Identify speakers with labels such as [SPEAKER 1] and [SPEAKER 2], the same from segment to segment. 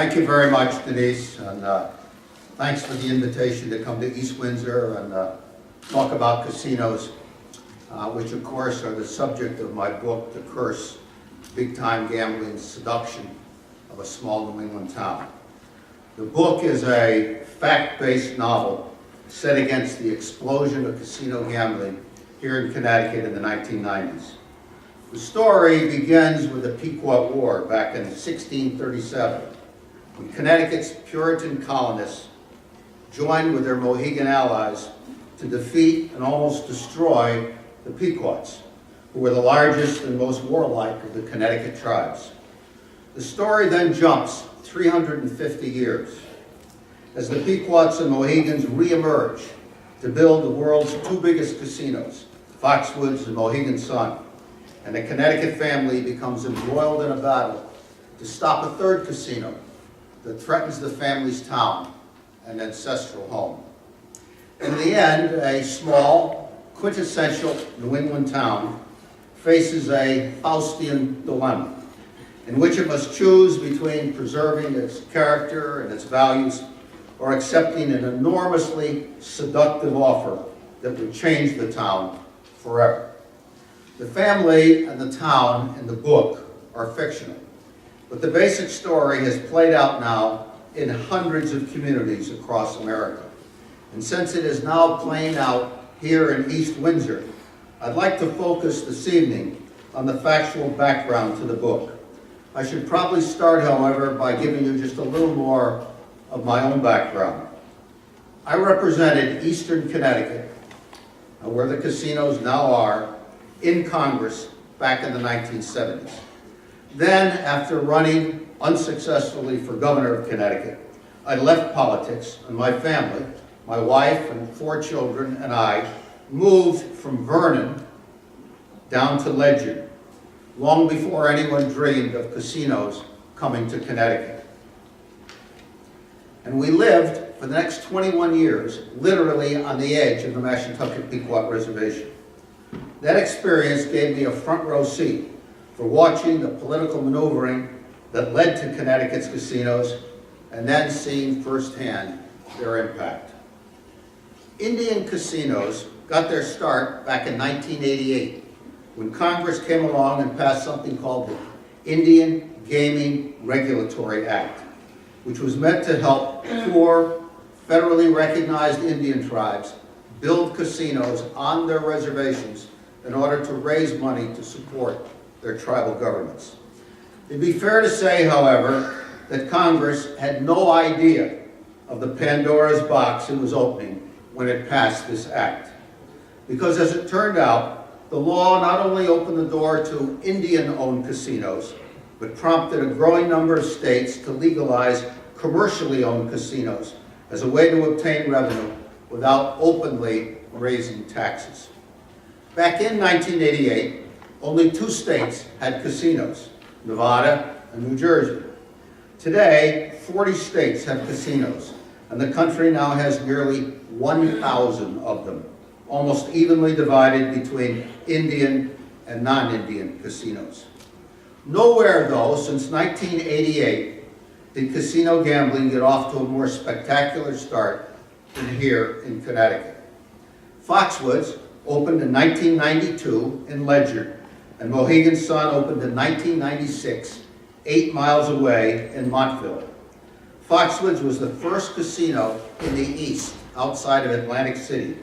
[SPEAKER 1] Thank you very much, Denise, and thanks for the invitation to come to East Windsor and talk about casinos, which of course are the subject of my book, The Curse, Big-Time Gambling Seduction of a Small New England Town. The book is a fact-based novel set against the explosion of casino gambling here in Connecticut in the 1990s. The story begins with the Pequot War back in 1637, when Connecticut's Puritan colonists joined with their Mohegan allies to defeat and almost destroy the Pequots, who were the largest and most warlike of the Connecticut tribes. The story then jumps 350 years as the Pequots and Mohegans re-emerge to build the world's two biggest casinos, Foxwoods and Mohegan Sun, and the Connecticut family becomes embroiled in a battle to stop a third casino that threatens the family's town and ancestral home. In the end, a small, quintessential New England town faces a Faustian dilemma in which it must choose between preserving its character and its values or accepting an enormously seductive offer that would change the town forever. The family and the town in the book are fictional, but the basic story has played out now in hundreds of communities across America. And since it is now playing out here in East Windsor, I'd like to focus this evening on the factual background to the book. I should probably start, however, by giving you just a little more of my own background. I represented Eastern Connecticut, where the casinos now are, in Congress back in the 1970s. Then, after running unsuccessfully for governor of Connecticut, I left politics, and my family, my wife and 4 children and I, moved from Vernon down to Ledyard, long before anyone dreamed of casinos coming to Connecticut. And we lived for the next 21 years, literally on the edge of the Mashantucket Pequot Reservation. That experience gave me a front row seat for watching the political maneuvering that led to Connecticut's casinos and then seeing firsthand their impact. Indian casinos got their start back in 1988 when Congress came along and passed something called the Indian Gaming Regulatory Act, which was meant to help poor, federally recognized Indian tribes build casinos on their reservations in order to raise money to support their tribal governments. It'd be fair to say, however, that Congress had no idea of the Pandora's box it was opening when it passed this act. Because as it turned out, the law not only opened the door to Indian-owned casinos, but prompted a growing number of states to legalize commercially owned casinos as a way to obtain revenue without openly raising taxes. Back in 1988, only 2 states had casinos, Nevada and New Jersey. Today, 40 states have casinos, and the country now has nearly 1,000 of them, almost evenly divided between Indian and non-Indian casinos. Nowhere, though, since 1988, did casino gambling get off to a more spectacular start than here in Connecticut. Foxwoods opened in 1992 in Ledyard, and Mohegan Sun opened in 1996, 8 miles away in Montville. Foxwoods was the first casino in the East, outside of Atlantic City,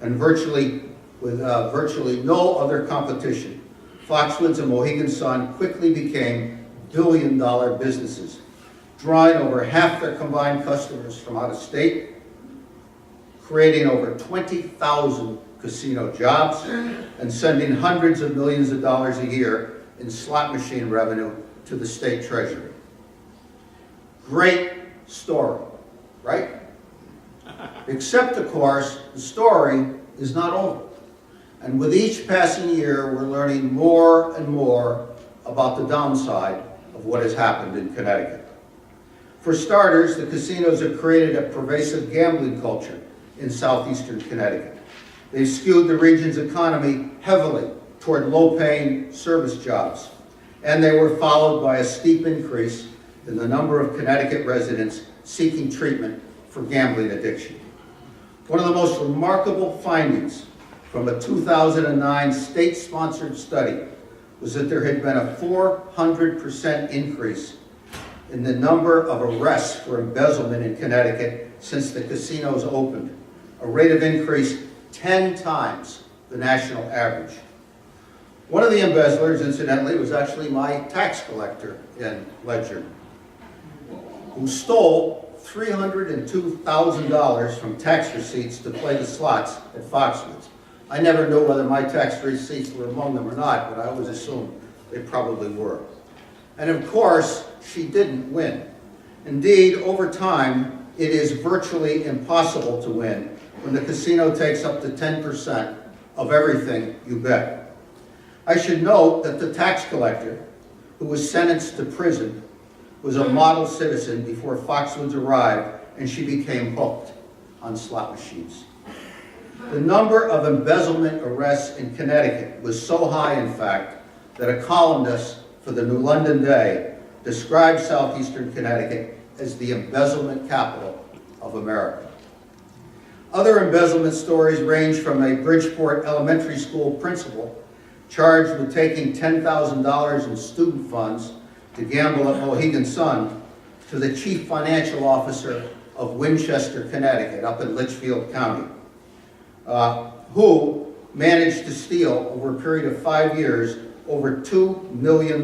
[SPEAKER 1] and with virtually no other competition. Foxwoods and Mohegan Sun quickly became billion-dollar businesses, drawing over half their combined customers from out of state, creating over 20,000 casino jobs, and sending hundreds of millions of dollars a year in slot machine revenue to the state treasury. Great story, right? Except, of course, the story is not over. And with each passing year, we're learning more and more about the downside of what has happened in Connecticut. For starters, the casinos have created a pervasive gambling culture in southeastern Connecticut. They've skewed the region's economy heavily toward low-paying service jobs, and they were followed by a steep increase in the number of Connecticut residents seeking treatment for gambling addiction. One of the most remarkable findings from a 2009 state-sponsored study was that there had been a 400% increase in the number of arrests for embezzlement in Connecticut since the casinos opened, a rate of increase 10 times the national average. One of the embezzlers, incidentally, was actually my tax collector in Ledger, who stole $302,000 from tax receipts to play the slots at Foxwoods. I never knew whether my tax receipts were among them or not, but I always assumed they probably were. And of course, she didn't win. Indeed, over time, it is virtually impossible to win when the casino takes up to 10% of everything you bet. I should note that the tax collector, who was sentenced to prison, was a model citizen before Foxwoods arrived, and she became hooked on slot machines. The number of embezzlement arrests in Connecticut was so high, in fact, that a columnist for the New London Day described southeastern Connecticut as the embezzlement capital of America. Other embezzlement stories range from a Bridgeport elementary school principal charged with taking $10,000 in student funds to gamble at Mohegan Sun to the chief financial officer of Winchester, Connecticut, up in Litchfield County, who managed to steal, over a period of 5 years, over $2 million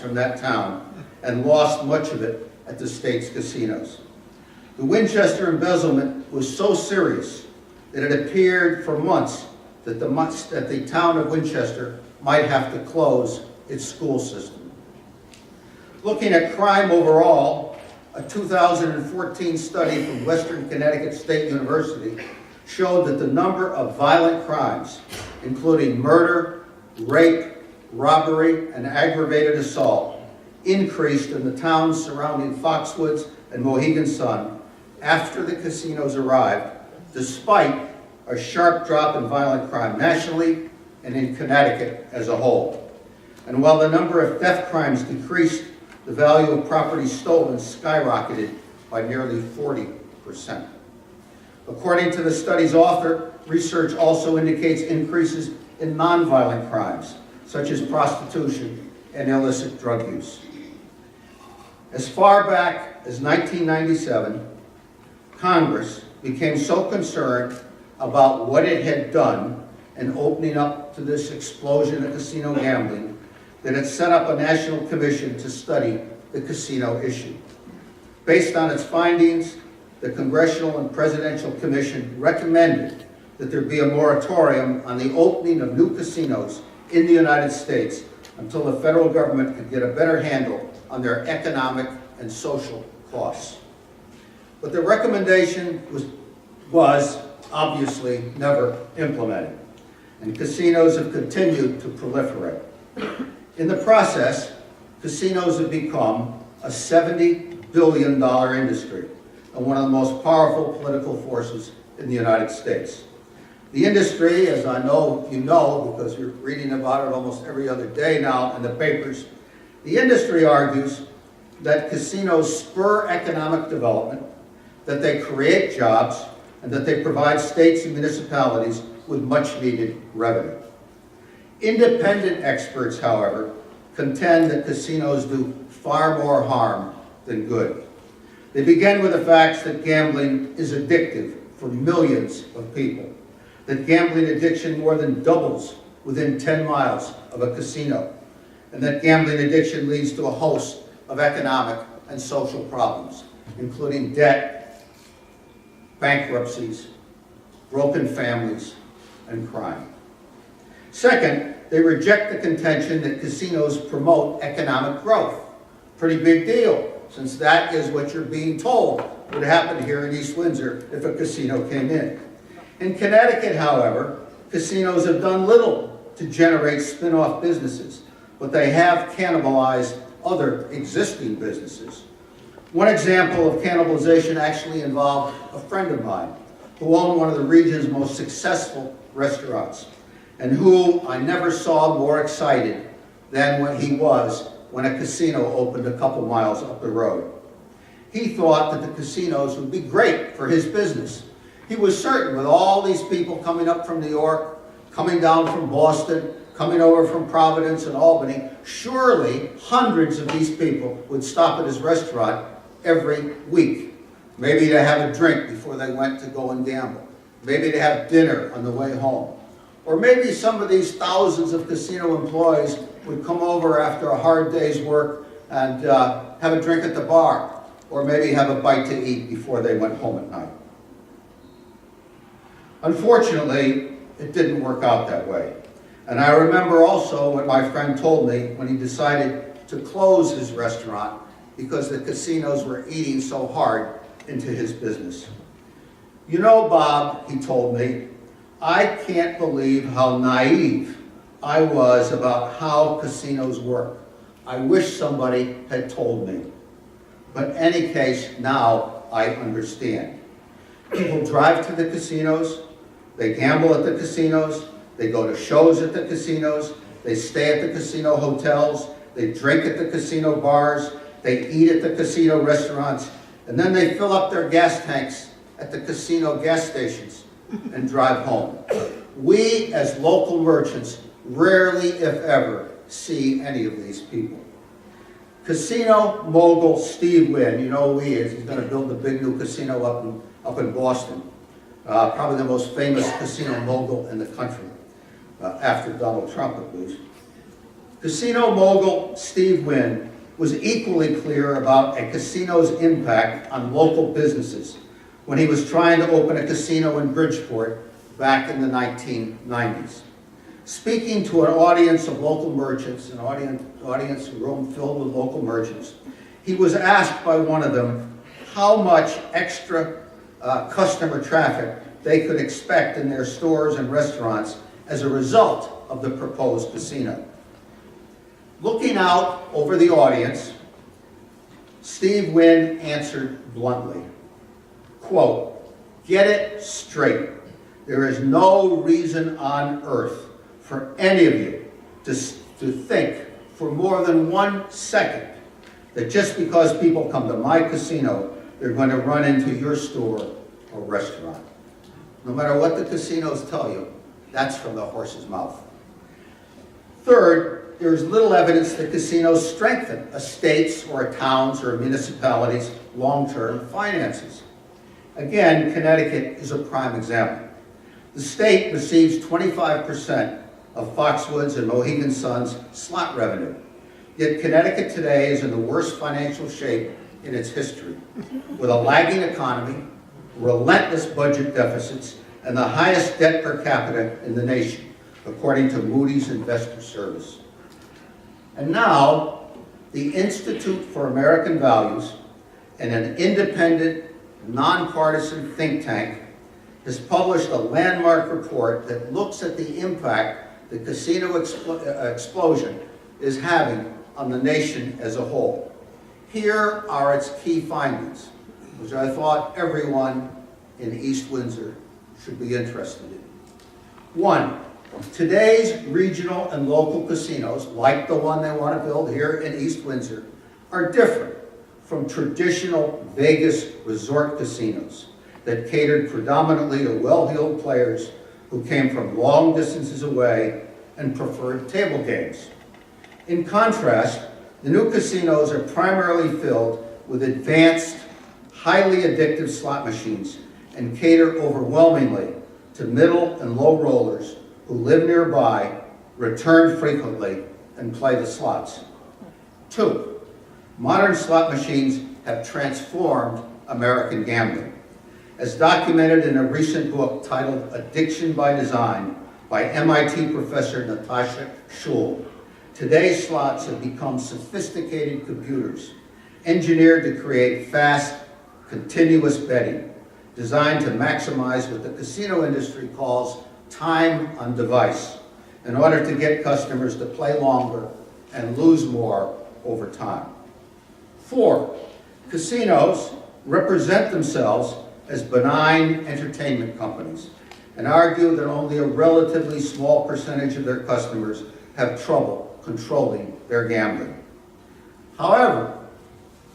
[SPEAKER 1] from that town and lost much of it at the state's casinos. The Winchester embezzlement was so serious that it appeared for months that the town of Winchester might have to close its school system. Looking at crime overall, a 2014 study from Western Connecticut State University showed that the number of violent crimes, including murder, rape, robbery, and aggravated assault, increased in the towns surrounding Foxwoods and Mohegan Sun after the casinos arrived, despite a sharp drop in violent crime nationally and in Connecticut as a whole. And while the number of theft crimes decreased, the value of property stolen skyrocketed by nearly 40%. According to the study's author, research also indicates increases in nonviolent crimes, such as prostitution and illicit drug use. As far back as 1997, Congress became so concerned about what it had done in opening up to this explosion of casino gambling that it set up a national commission to study the casino issue. Based on its findings, the Congressional and Presidential Commission recommended that there be a moratorium on the opening of new casinos in the United States until the federal government could get a better handle on their economic and social costs. But the recommendation was obviously never implemented, and casinos have continued to proliferate. In the process, casinos have become a $70 billion industry and one of the most powerful political forces in the United States. The industry, as I know you know, because you're reading about it almost every other day now in the papers, the industry argues that casinos spur economic development, that they create jobs, and that they provide states and municipalities with much-needed revenue. Independent experts, however, contend that casinos do far more harm than good. They begin with the facts that gambling is addictive for millions of people, that gambling addiction more than doubles within 10 miles of a casino, and that gambling addiction leads to a host of economic and social problems, including debt, bankruptcies, broken families, and crime. Second, they reject the contention that casinos promote economic growth. Pretty big deal, since that is what you're being told would happen here in East Windsor if a casino came in. In Connecticut, however, casinos have done little to generate spin-off businesses, but they have cannibalized other existing businesses. One example of cannibalization actually involved a friend of mine who owned one of the region's most successful restaurants, and who I never saw more excited than when he was when a casino opened a couple miles up the road. He thought that the casinos would be great for his business. He was certain with all these people coming up from New York, coming down from Boston, coming over from Providence and Albany, surely hundreds of these people would stop at his restaurant every week. Maybe to have a drink before they went to go and gamble. Maybe to have dinner on the way home. Or maybe some of these thousands of casino employees would come over after a hard day's work and have a drink at the bar. Or maybe have a bite to eat before they went home at night. Unfortunately, it didn't work out that way. And I remember also what my friend told me when he decided to close his restaurant because the casinos were eating so hard into his business. You know, Bob, he told me, I can't believe how naive I was about how casinos work. I wish somebody had told me. But in any case, now I understand. People drive to the casinos, they gamble at the casinos, they go to shows at the casinos, they stay at the casino hotels, they drink at the casino bars, they eat at the casino restaurants, and then they fill up their gas tanks at the casino gas stations and drive home. We, as local merchants, rarely, if ever, see any of these people. Casino mogul Steve Wynn, you know who he is. He's going to build a big new casino up in Boston. Probably the most famous casino mogul in the country, after Donald Trump at least. Casino mogul Steve Wynn was equally clear about a casino's impact on local businesses when he was trying to open a casino in Bridgeport back in the 1990s. Speaking to an audience of local merchants, an audience room filled with local merchants, he was asked by one of them how much extra customer traffic they could expect in their stores and restaurants as a result of the proposed casino. Looking out over the audience, Steve Wynn answered bluntly, quote, "Get it straight. There is no reason on earth for any of you to think for more than 1 second that just because people come to my casino, they're going to run into your store or restaurant. No matter what the casinos tell you, that's from the horse's mouth." Third, there is little evidence that casinos strengthen a state's or a town's or a municipality's long-term finances. Again, Connecticut is a prime example. The state receives 25% of Foxwoods and Mohegan Sun's slot revenue. Yet Connecticut today is in the worst financial shape in its history, with a lagging economy, relentless budget deficits, and the highest debt per capita in the nation, according to Moody's Investor Service. And now, the Institute for American Values and an independent, nonpartisan think tank has published a landmark report that looks at the impact the casino explosion is having on the nation as a whole. Here are its key findings, which I thought everyone in East Windsor should be interested in. 1, today's regional and local casinos, like the one they want to build here in East Windsor, are different from traditional Vegas resort casinos that catered predominantly to well-heeled players who came from long distances away and preferred table games. In contrast, the new casinos are primarily filled with advanced, highly addictive slot machines and cater overwhelmingly to middle and low rollers who live nearby, return frequently, and play the slots. 2, modern slot machines have transformed American gambling. As documented in a recent book titled Addiction by Design by MIT professor Natasha Schul, today's slots have become sophisticated computers engineered to create fast, continuous betting, designed to maximize what the casino industry calls time on device, in order to get customers to play longer and lose more over time. 4, casinos represent themselves as benign entertainment companies and argue that only a relatively small percentage of their customers have trouble controlling their gambling. However,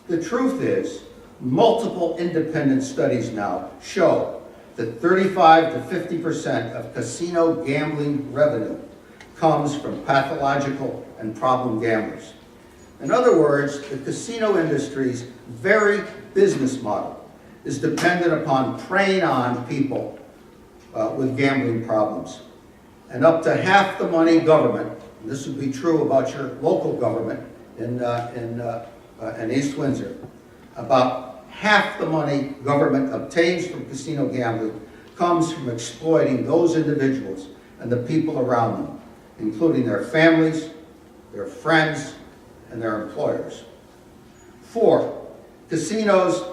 [SPEAKER 1] the truth is, multiple independent studies now show that 35 to 50% of casino gambling revenue comes from pathological and problem gamblers. In other words, the casino industry's very business model is dependent upon preying on people with gambling problems. And up to half the money government, and this would be true about your local government in East Windsor, about half the money government obtains from casino gambling comes from exploiting those individuals and the people around them, including their families, their friends, and their employers. 4, casinos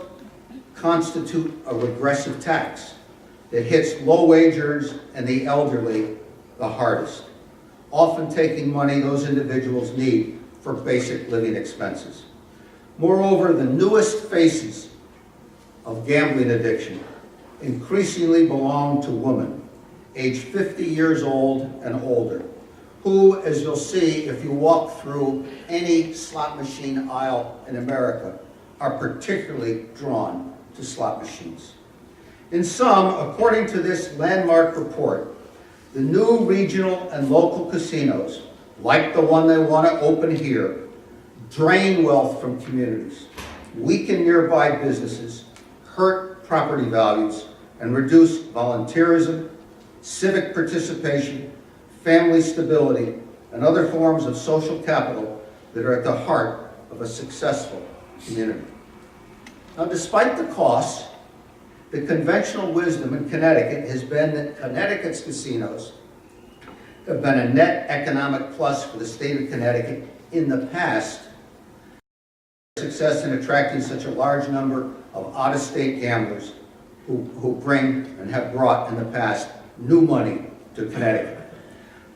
[SPEAKER 1] constitute a regressive tax that hits low wagers and the elderly the hardest, often taking money those individuals need for basic living expenses. Moreover, the newest faces of gambling addiction increasingly belong to women aged 50 years old and older, who, as you'll see if you walk through any slot machine aisle in America, are particularly drawn to slot machines. In sum, according to this landmark report, the new regional and local casinos, like the one they want to open here, drain wealth from communities, weaken nearby businesses, hurt property values, and reduce volunteerism, civic participation, family stability, and other forms of social capital that are at the heart of a successful community. Now, despite the costs, the conventional wisdom in Connecticut has been that Connecticut's casinos have been a net economic plus for the state of Connecticut in the past. Success in attracting such a large number of out-of-state gamblers who bring and have brought in the past new money to Connecticut.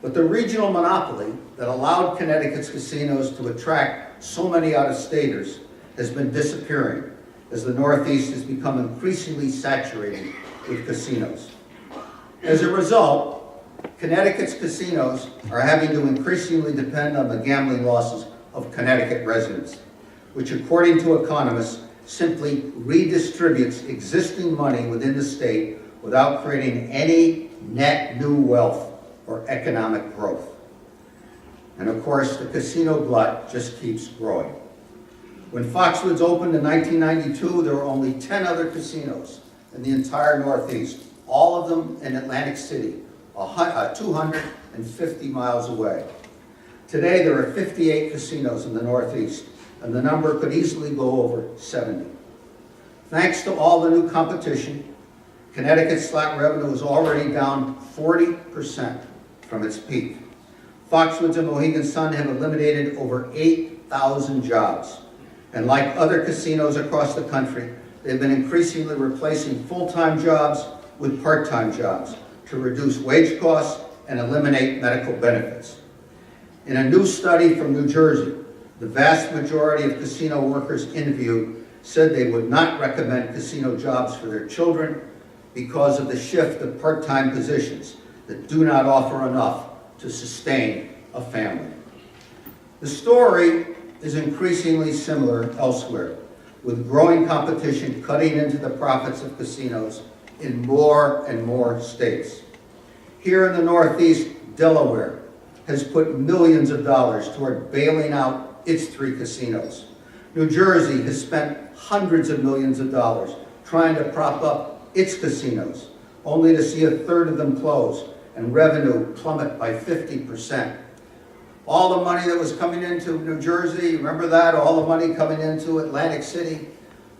[SPEAKER 1] But the regional monopoly that allowed Connecticut's casinos to attract so many out-of-staters has been disappearing as the Northeast has become increasingly saturated with casinos. As a result, Connecticut's casinos are having to increasingly depend on the gambling losses of Connecticut residents, which, according to economists, simply redistributes existing money within the state without creating any net new wealth or economic growth. And of course, the casino glut just keeps growing. When Foxwoods opened in 1992, there were only 10 other casinos in the entire Northeast, all of them in Atlantic City, 250 miles away. Today, there are 58 casinos in the Northeast, and the number could easily go over 70. Thanks to all the new competition, Connecticut's slot revenue is already down 40% from its peak. Foxwoods and Mohegan Sun have eliminated over 8,000 jobs. And like other casinos across the country, they've been increasingly replacing full-time jobs with part-time jobs to reduce wage costs and eliminate medical benefits. In a new study from New Jersey, the vast majority of casino workers interviewed said they would not recommend casino jobs for their children because of the shift of part-time positions that do not offer enough to sustain a family. The story is increasingly similar elsewhere, with growing competition cutting into the profits of casinos in more and more states. Here in the Northeast, Delaware has put millions of dollars toward bailing out its 3 casinos. New Jersey has spent hundreds of millions of dollars trying to prop up its casinos, only to see a third of them close and revenue plummet by 50%. All the money that was coming into New Jersey, remember that? All the money coming into Atlantic City?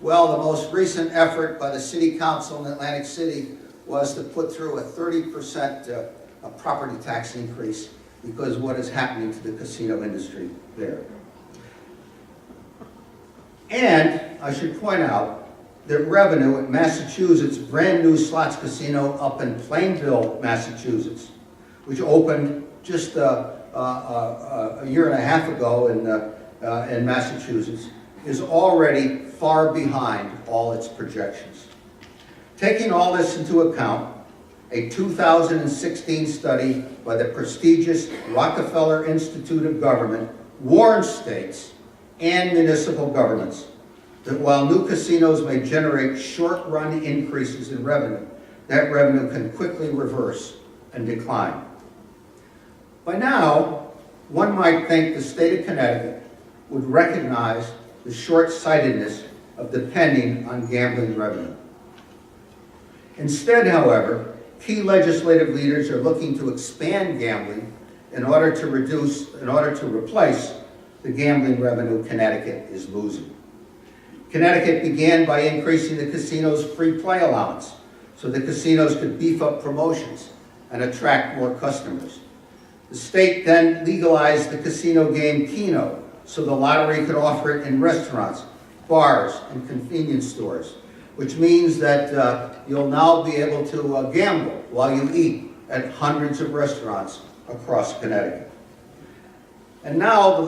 [SPEAKER 1] Well, the most recent effort by the City Council in Atlantic City was to put through a 30% property tax increase because of what is happening to the casino industry there. And I should point out that revenue at Massachusetts' brand new slots casino up in Plainville, Massachusetts, which opened just a year and a half ago in Massachusetts, is already far behind all its projections. Taking all this into account, a 2016 study by the prestigious Rockefeller Institute of Government warns states and municipal governments that while new casinos may generate short-run increases in revenue, that revenue can quickly reverse and decline. By now, one might think the state of Connecticut would recognize the short-sightedness of depending on gambling revenue. Instead, however, key legislative leaders are looking to expand gambling in order to replace the gambling revenue Connecticut is losing. Connecticut began by increasing the casino's free play allowance so the casinos could beef up promotions and attract more customers. The state then legalized the casino game Keno so the lottery could offer it in restaurants, bars, and convenience stores, which means that you'll now be able to gamble while you eat at hundreds of restaurants across Connecticut. And now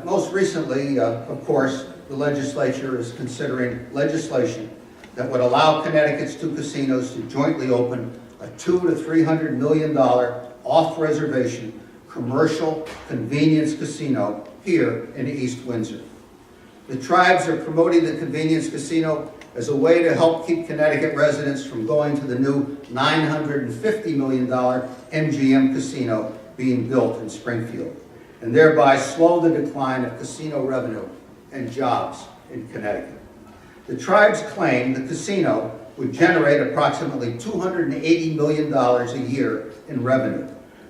[SPEAKER 1] most recently, of course, the legislature is considering legislation that would allow Connecticut's two casinos to jointly open a $200 to $300 million off-reservation commercial convenience casino here in East Windsor. The tribes are promoting the convenience casino as a way to help keep Connecticut residents from going to the new $950 million MGM casino being built in Springfield, and thereby slow the decline of casino revenue and jobs in Connecticut. The tribes claim the casino would generate approximately $280 million a year in revenue,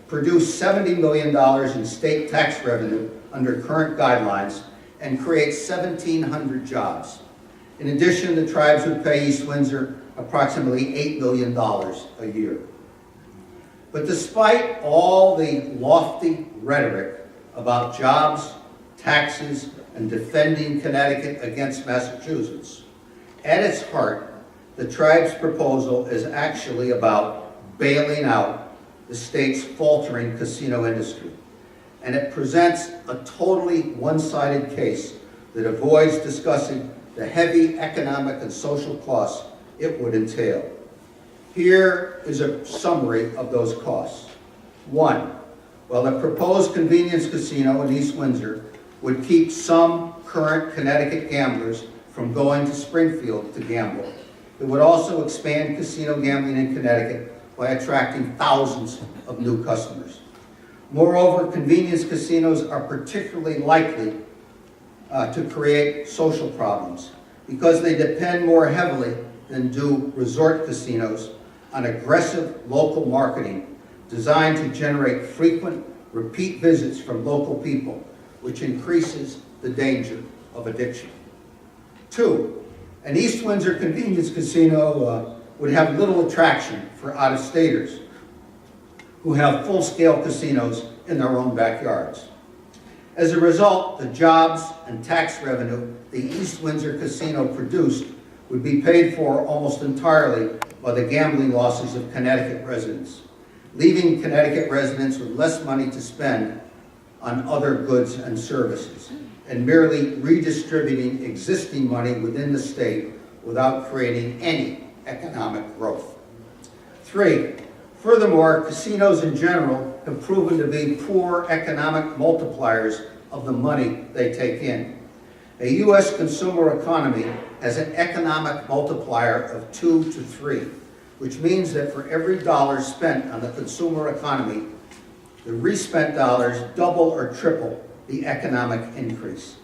[SPEAKER 1] produce $70 million in state tax revenue under current guidelines, and create 1,700 jobs. In addition, the tribes would pay East Windsor approximately $8 million a year. But despite all the lofty rhetoric about jobs, taxes, and defending Connecticut against Massachusetts, at its heart, the tribe's proposal is actually about bailing out the state's faltering casino industry. And it presents a totally one-sided case that avoids discussing the heavy economic and social costs it would entail. Here is a summary of those costs. 1, while the proposed convenience casino in East Windsor would keep some current Connecticut gamblers from going to Springfield to gamble, it would also expand casino gambling in Connecticut by attracting thousands of new customers. Moreover, convenience casinos are particularly likely to create social problems because they depend more heavily than do resort casinos on aggressive local marketing designed to generate frequent, repeat visits from local people, which increases the danger of addiction. 2, an East Windsor convenience casino would have little attraction for out-of-staters who have full-scale casinos in their own backyards. As a result, the jobs and tax revenue the East Windsor casino produced would be paid for almost entirely by the gambling losses of Connecticut residents, leaving Connecticut residents with less money to spend on other goods and services, and merely redistributing existing money within the state without creating any economic growth. 3, furthermore, casinos in general have proven to be poor economic multipliers of the money they take in. A U.S. consumer economy has an economic multiplier of 2 to 3, which means that for every dollar spent on the consumer economy, the respent dollars double or triple the economic increase.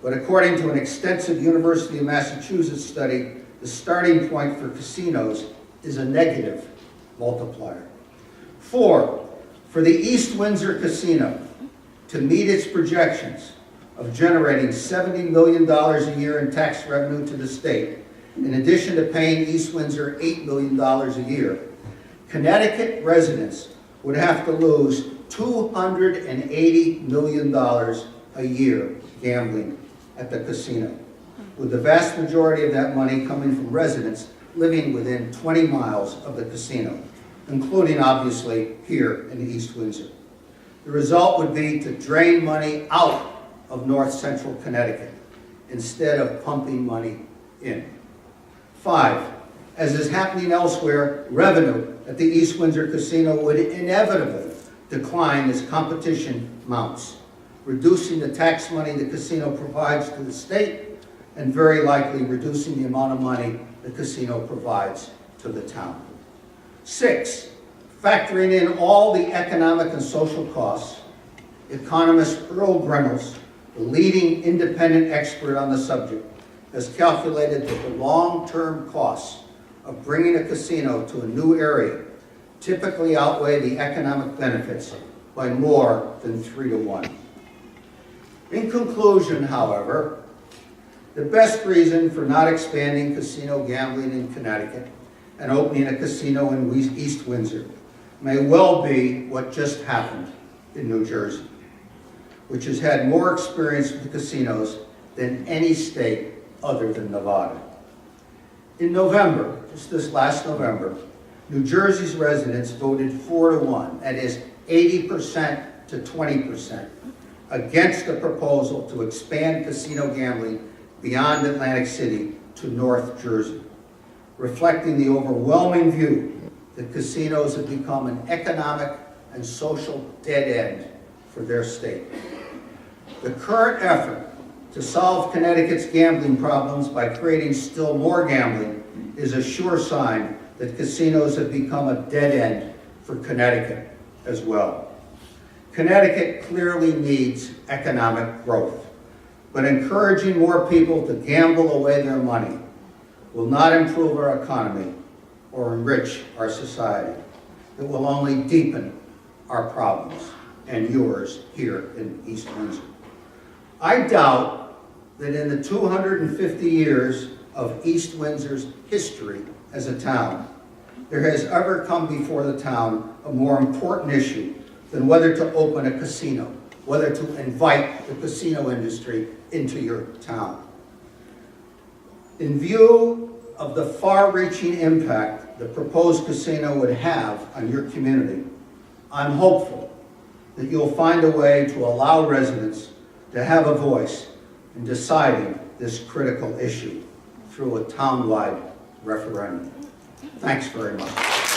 [SPEAKER 1] But according to an extensive University of Massachusetts study, the starting point for casinos is a negative multiplier. 4, for the East Windsor casino to meet its projections of generating $70 million a year in tax revenue to the state, in addition to paying East Windsor $8 million a year, Connecticut residents would have to lose $280 million a year gambling at the casino, with the vast majority of that money coming from residents living within 20 miles of the casino, including, obviously, here in East Windsor. The result would be to drain money out of North Central Connecticut instead of pumping money in. 5, as is happening elsewhere, revenue at the East Windsor Casino would inevitably decline as competition mounts, reducing the tax money the casino provides to the state, and very likely reducing the amount of money the casino provides to the town. 6, factoring in all the economic and social costs, economist Earl Reynolds, the leading independent expert on the subject, has calculated that the long-term costs of bringing a casino to a new area typically outweigh the economic benefits by more than 3 to 1. In conclusion, however, the best reason for not expanding casino gambling in Connecticut and opening a casino in East Windsor may well be what just happened in New Jersey, which has had more experience with the casinos than any state other than Nevada. In November, just this last November, New Jersey's residents voted 4 to 1, that is 80% to 20%, against the proposal to expand casino gambling beyond Atlantic City to North Jersey, reflecting the overwhelming view that casinos have become an economic and social dead end for their state. The current effort to solve Connecticut's gambling problems by creating still more gambling is a sure sign that casinos have become a dead end for Connecticut as well. Connecticut clearly needs economic growth, but encouraging more people to gamble away their money will not improve our economy or enrich our society. It will only deepen our problems and yours here in East Windsor. I doubt that in the 250 years of East Windsor's history as a town, there has ever come before the town a more important issue than whether to open a casino, whether to invite the casino industry into your town. In view of the far-reaching impact the proposed casino would have on your community, I'm hopeful that you'll find a way to allow residents to have a voice in deciding this critical issue through a town-wide referendum. Thanks very much.